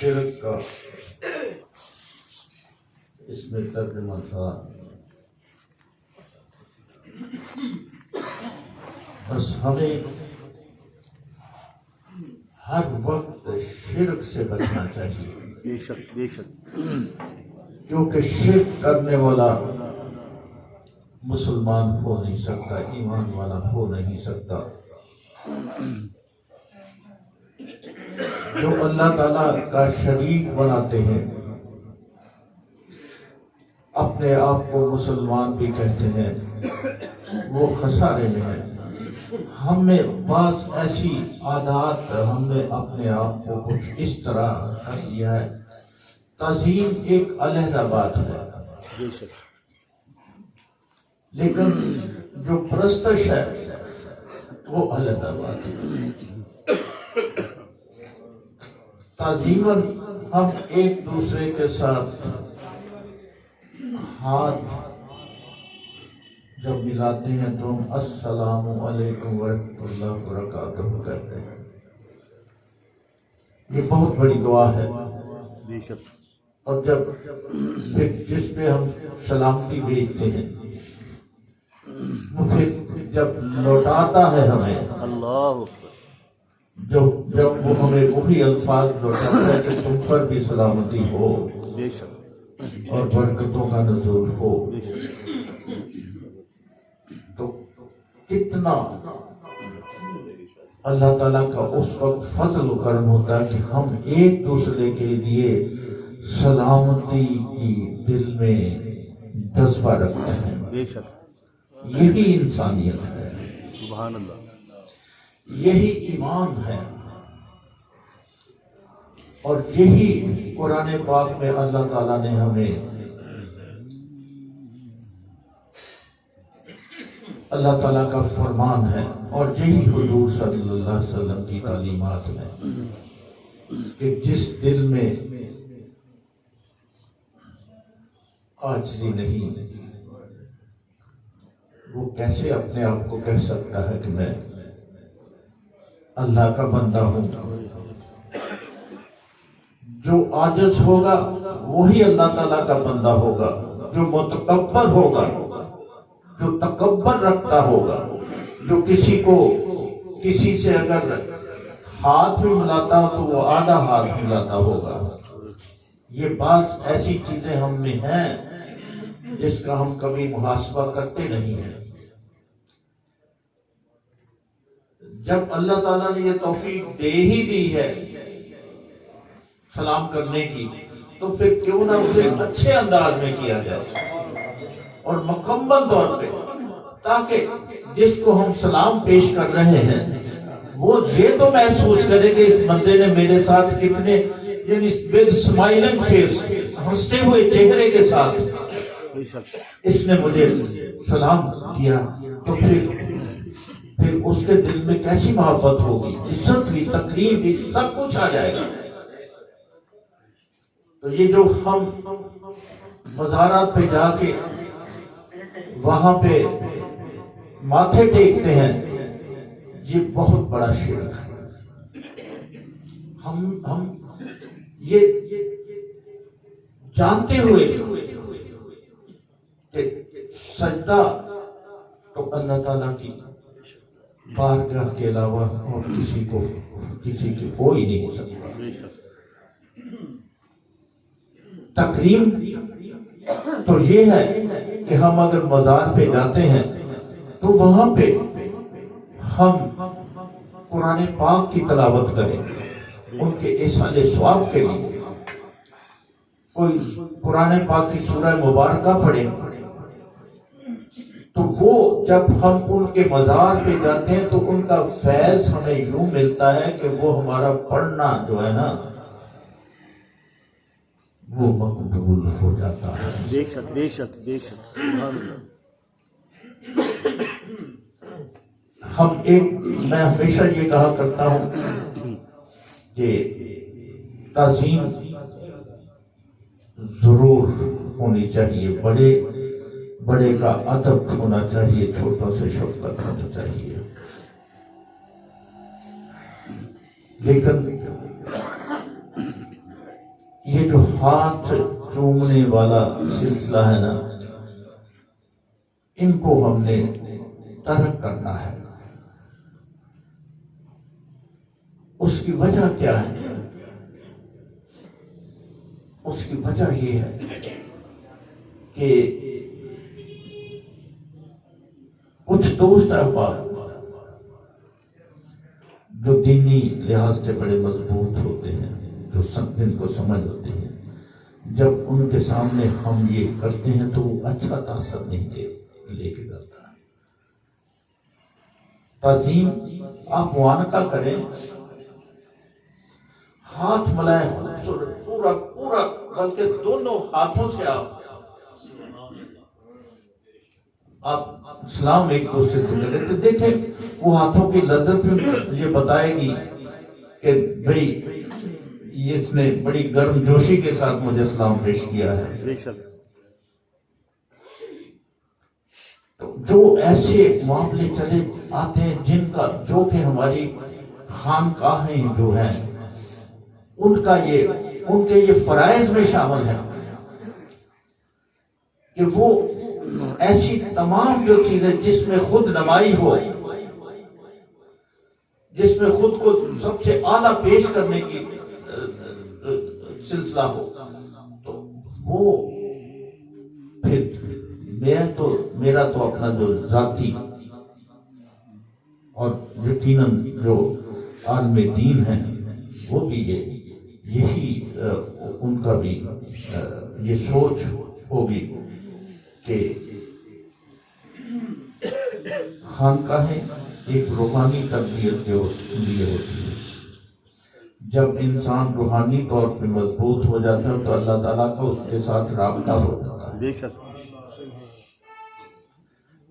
شرک کا اس میں ترجمہ تھا، بس ہمیں ہر وقت شرک سے بچنا چاہیے، بے شک بے شک، کیونکہ شرک کرنے والا مسلمان ہو نہیں سکتا، ایمان والا ہو نہیں سکتا۔ جو اللہ تعالیٰ کا شریک بناتے ہیں، اپنے آپ کو مسلمان بھی کہتے ہیں، وہ خسارے میں ہیں۔ ہمیں بعض ایسی عادات، ہم نے اپنے آپ کو کچھ اس طرح کر لیا ہے۔ تعظیم ایک علیحدہ بات ہے، بے شک، لیکن جو پرستش ہے وہ علیحدہ بات ہے۔ تعظیماً ہم ایک دوسرے کے ساتھ ہاتھ جب ملاتے ہیں تو ہم السلام علیکم ورحمۃ اللہ وبرکاتہ کہتے ہیں۔ یہ بہت بڑی دعا ہے، بے شک، اور جب پھر جس پہ ہم سلامتی بھیجتے ہیں وہ پھر جب لوٹاتا ہے ہمیں، اللہ جب وہ ہمیں وہی الفاظ لوٹاتا ہے کہ تم پر بھی سلامتی ہو بے شک اور برکتوں کا نزول ہو، بے شک، تو کتنا اللہ تعالیٰ کا اس وقت فضل و کرم ہوتا ہے کہ ہم ایک دوسرے کے لیے سلامتی کی دل میں جذبہ رکھتے ہیں۔ بے شک، یہی انسانیت ہے، سبحان اللہ، یہی ایمان ہے، اور یہی قرآن پاک میں اللہ تعالیٰ نے ہمیں، اللہ تعالیٰ کا فرمان ہے، اور یہی حضور صلی اللہ علیہ وسلم کی تعلیمات ہیں کہ جس دل میں عاجزی نہیں، وہ کیسے اپنے آپ کو کہہ سکتا ہے کہ میں اللہ کا بندہ ہوں؟ جو عاجز ہوگا وہی اللہ تعالیٰ کا بندہ ہوگا، جو متکبر ہوگا، جو تکبر رکھتا ہوگا، جو کسی سے اگر ہاتھ بھی ملاتا ہو تو وہ آدھا ہاتھ ملاتا ہوگا۔ یہ بعض ایسی چیزیں ہم میں ہیں جس کا ہم کبھی محاسبہ کرتے نہیں ہیں۔ جب اللہ تعالیٰ نے یہ توفیق دے ہی دی ہے سلام کرنے کی، تو پھر کیوں نہ اسے اچھے انداز میں کیا جائے اور مکمل طور پہ، تاکہ جس کو ہم سلام پیش کر رہے ہیں وہ یہ تو محسوس کرے کہ اس بندے نے میرے ساتھ کتنے، یعنی ود اسمائلنگ فیس، ہنستے ہوئے چہرے کے ساتھ اس نے مجھے سلام کیا، تو پھر اس کے دل میں کیسی محبت ہوگی، عزت بھی، تقریب بھی، سب کچھ آ جائے گا۔ تو یہ جو ہم مزارات پہ جا کے وہاں پہ ماتھے ٹیکتے ہیں، یہ بہت بڑا شرک ہے۔ ہم یہ جانتے ہوئے کہ سجدہ تو اللہ تعالیٰ کی بارگاہ کے علاوہ اور کسی کی کوئی نہیں ہو سکتا۔ تکریم تو یہ ہے کہ ہم اگر مزار پہ جاتے ہیں تو وہاں پہ ہم قرآن پاک کی تلاوت کریں، ان کے ایصال ثواب کے لیے کوئی قرآن پاک کی سورہ مبارکہ پڑھیں، تو وہ جب ہم ان کے مزار پہ جاتے ہیں تو ان کا فیض ہمیں یوں ملتا ہے کہ وہ ہمارا پڑھنا جو ہے نا وہ مقبول ہو جاتا ہے۔ بے شک بے شک بے شک، سبحان اللہ۔ میں ہمیشہ یہ کہا کرتا ہوں کہ تعظیم ضرور ہونی چاہیے، بڑے کا ادب ہونا چاہیے، چھوٹوں سے شفقت ہونی چاہیے، لیکن یہ جو ہاتھ چومنے والا سلسلہ ہے نا، ان کو ہم نے ترک کرنا ہے۔ اس کی وجہ کیا ہے؟ اس کی وجہ یہ ہے کہ کچھ دوست احباب جو دینی لحاظ سے بڑے مضبوط ہوتے ہیں، جو جن کو سمجھ ہوتی ہے، جب ان کے سامنے ہم یہ کرتے ہیں تو وہ اچھا تاثر نہیں لے کے کرتا ہے۔ تعظیم آپ معانقہ کریں، ہاتھ ملائیں، خوبصورت پورا پورا، بلکہ دونوں ہاتھوں سے آپ سلام ایک دوسرے سے کریں تو دیکھیں وہ ہاتھوں کی لذت بھی یہ بتائے گی کہ بھئی اس نے بڑی گرم جوشی کے ساتھ مجھے سلام پیش کیا ہے۔ بے شک تو جو ایسے معاملے چلے آتے ہیں جن کا جو کہ ہماری خانقاہیں جو ہیں ان کے یہ فرائض میں شامل ہے کہ وہ ایسی تمام جو چیزیں جس میں خود نمائی ہو، جس میں خود کو سب سے اعلیٰ پیش کرنے کی سلسلہ ہو، تو وہ پھر میرا تو اپنا جو ذاتی اور یقیناً جو عالم دین ہیں وہ بھی یہی ان کا بھی یہ سوچ ہوگی کہ خانقاہیں ایک روحانی تربیت کے لیے ہوتی ہے۔ جب انسان روحانی طور پہ مضبوط ہو جاتا ہے تو اللہ تعالیٰ کا اس کے ساتھ رابطہ ہو جاتا ہے۔ بے شک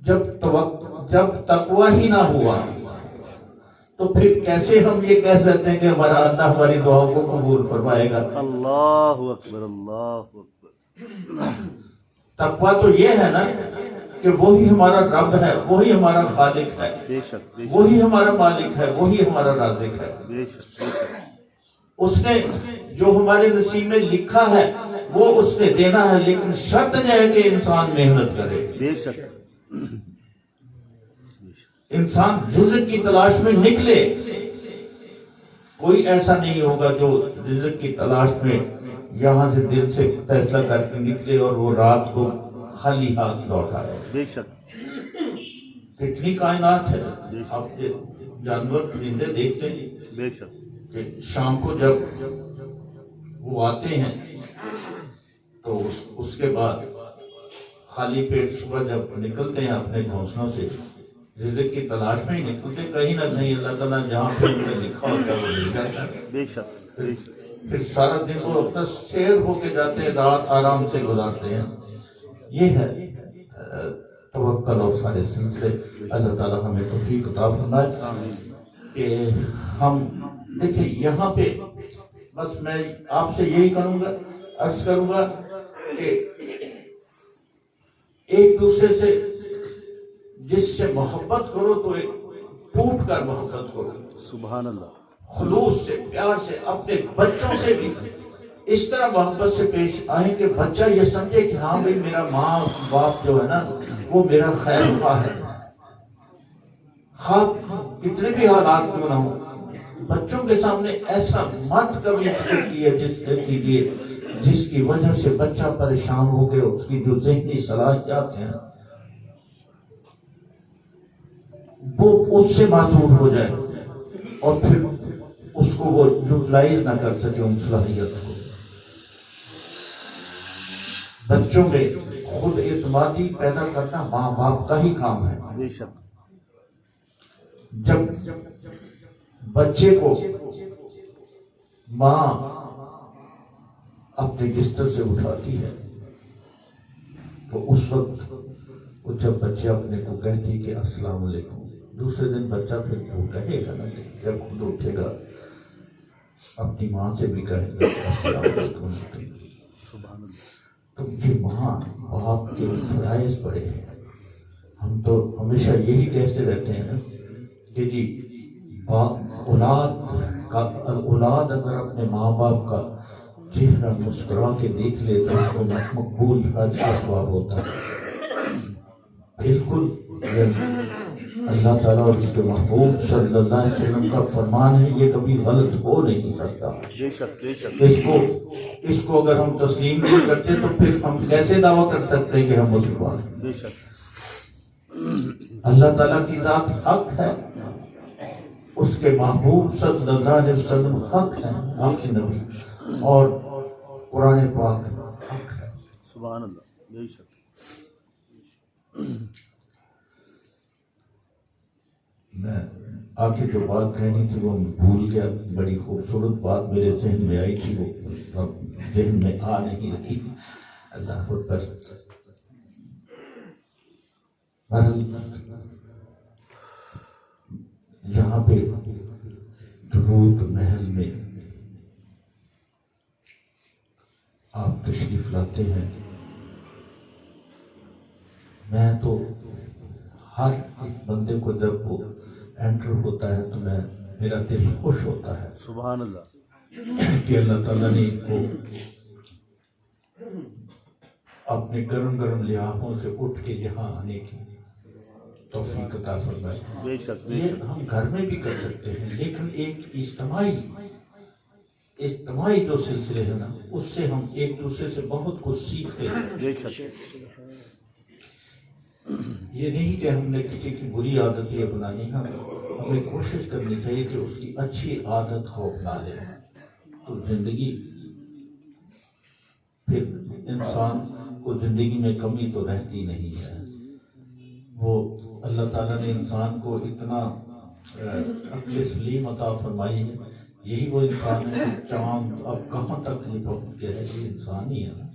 جب تقویٰ ہی نہ ہوا تو پھر کیسے ہم یہ کہہ سکتے ہیں کہ ہمارا اللہ ہماری دعاؤں کو قبول فرمائے گا؟ اللہ اکبر، اللہ اکبر۔ تقویٰ تو یہ ہے نا کہ وہی ہمارا رب ہے، وہی ہمارا خالق ہے، بے شک وہی ہمارا مالک ہے، وہی ہمارا رازق ہے۔ بے شک بے شک اس نے جو ہمارے نصیب میں لکھا ہے وہ اس نے دینا ہے، لیکن شرط یہ ہے کہ انسان محنت کرے۔ بے شک انسان رزق کی تلاش میں نکلے۔ کوئی ایسا نہیں ہوگا جو رزق کی تلاش میں یہاں سے دل سے فیصلہ کر کے نکلے اور وہ رات کو خالی ہاتھ لوٹ آئے۔ بے شک کتنی کائنات ہے، آپ جانور پرندے دیکھتے ہیں بے شک کہ شام کو جب وہ آتے ہیں تو اس کے بعد خالی پیٹ صبح جب نکلتے ہیں اپنے گھونسلوں سے رزق کی تلاش میں ہی نکلتے، کہیں نہ کہیں اللہ تعالیٰ جہاں پہ ان نے لکھا ہوتا ہے وہ مل جاتا ہے۔ بے شک بے شک پھر سارا دن وہ اپنا سیر ہو کے جاتے ہیں، رات آرام سے گزارتے ہیں۔ یہ ہے توکل اور سارے سلسلے۔ اللہ تعالیٰ ہمیں توفیق عطا فرمائے کہ ہم دیکھیں یہاں پہ بس میں آپ سے یہی عرض کروں گا کہ ایک دوسرے سے جس سے محبت کرو تو ٹوٹ کر محبت کرو، سبحان اللہ، خلوص سے، پیار سے۔ اپنے بچوں سے بھی اس طرح محبت سے پیش آئیں کہ بچہ یہ سمجھے کہ ہاں بھئی میرا ماں باپ جو ہے نا وہ میرا خیر خواہ ہے، خواہ کتنے بھی حالات کیوں نہ ہوں۔ بچوں کے سامنے ایسا مت کبھی فکر کیجیے جس کی وجہ سے بچہ پریشان ہو کے اس کی جو ذہنی صلاحیات ہیں وہ اس سے معذور ہو جائے اور پھر اس کو وہ یوٹیلائز نہ کر سکے ان صلاحیت کو۔ بچوں میں خود اعتمادی پیدا کرنا ماں باپ کا ہی کام ہے۔ بے شک جب بچے کو ماں اپنے بستر سے اٹھاتی ہے تو اس وقت وہ جب بچے اپنے کو کہتی کہ السلام علیکم، دوسرے دن بچہ پھر وہ کہے گا نا، جب خود اٹھے گا اپنی ماں سے بھی کہے گا السلام علیکم۔ سبحان اللہ۔ تو یہ ماں باپ کے فرائض بڑے ہیں۔ ہم تو ہمیشہ یہی کہتے رہتے ہیں کہ جی اولاد اگر اپنے ماں باپ کا چہرہ مسکرا کے دیکھ لے تو اس کو مقبول حج کا ثواب ہوتا ہے۔ بالکل اللہ تعالیٰ اور اس کے محبوب صلی اللہ علیہ وسلم کا فرمان ہے، یہ کبھی غلط ہو نہیں سکتا۔ بے شک بے شک اس کو اگر ہم تسلیم نہیں کرتے تو پھر ہم کیسے دعویٰ کر سکتے ہیں کہ ہم مسلمان ہیں؟ بے شک اللہ تعالیٰ کی ذات حق ہے، اس کے محبوب صلی اللہ علیہ وسلم حق ہے، آخری نبی، اور قرآن پاک حق ہے۔ سبحان اللہ بے شک میں آخر جو بات کہنی تھی وہ بھول گیا، بڑی خوبصورت بات میرے ذہن میں آئی تھی، وہ اب ذہن میں آ نہیں رہی۔ اللہ اکبر۔ یہاں پہ درود محل میں آپ تشریف لاتے ہیں، میں تو ہر ایک بندے کو جب وہ انٹر ہوتا ہے تو میرا دل خوش ہوتا ہے سبحان اللہ کہ اللہ تعالیٰ نے ان کو اپنے گرم گرم لحافوں سے اٹھ کے یہاں آنے کی توفیق عطا فرمائے۔ بے شک بے یہ شک ہم گھر میں بھی کر سکتے ہیں، لیکن ایک اجتماعی جو سلسلے ہیں نا، اس سے ہم ایک دوسرے سے بہت کچھ سیکھتے ہیں۔ بے شک یہ نہیں کہ ہم نے کسی کی بری عادتیں اپنانی، ہمیں کوشش کرنی چاہیے کہ اس کی اچھی عادت کو اپنا لیں، تو زندگی پھر انسان کو زندگی میں کمی تو رہتی نہیں ہے۔ وہ اللہ تعالیٰ نے انسان کو اتنا عقل سلیم عطا فرمائی ہے، یہی وہ انسان ہے کہ چاند اب کہاں تک نہیں پہنچ گیا ہے، یہ انسان ہی ہے نا۔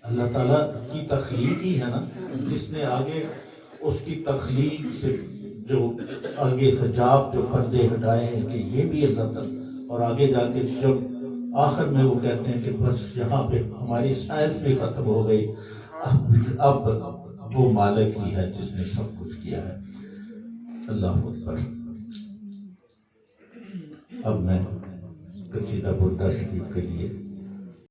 اللہ تعالیٰ کی تخلیق ہی ہے نا، جس نے آگے اس کی تخلیق سے جو آگے حجاب جو پردے ہٹائے ہیں کہ یہ بھی اللہ تعالیٰ، اور آگے جا کے جب آخر میں وہ کہتے ہیں کہ بس یہاں پہ ہماری سائنس بھی ختم ہو گئی، اب وہ مالک ہی ہے جس نے سب کچھ کیا ہے۔ اللہ اکبر۔ اب میں قصیدہ بردہ شریف کے لیے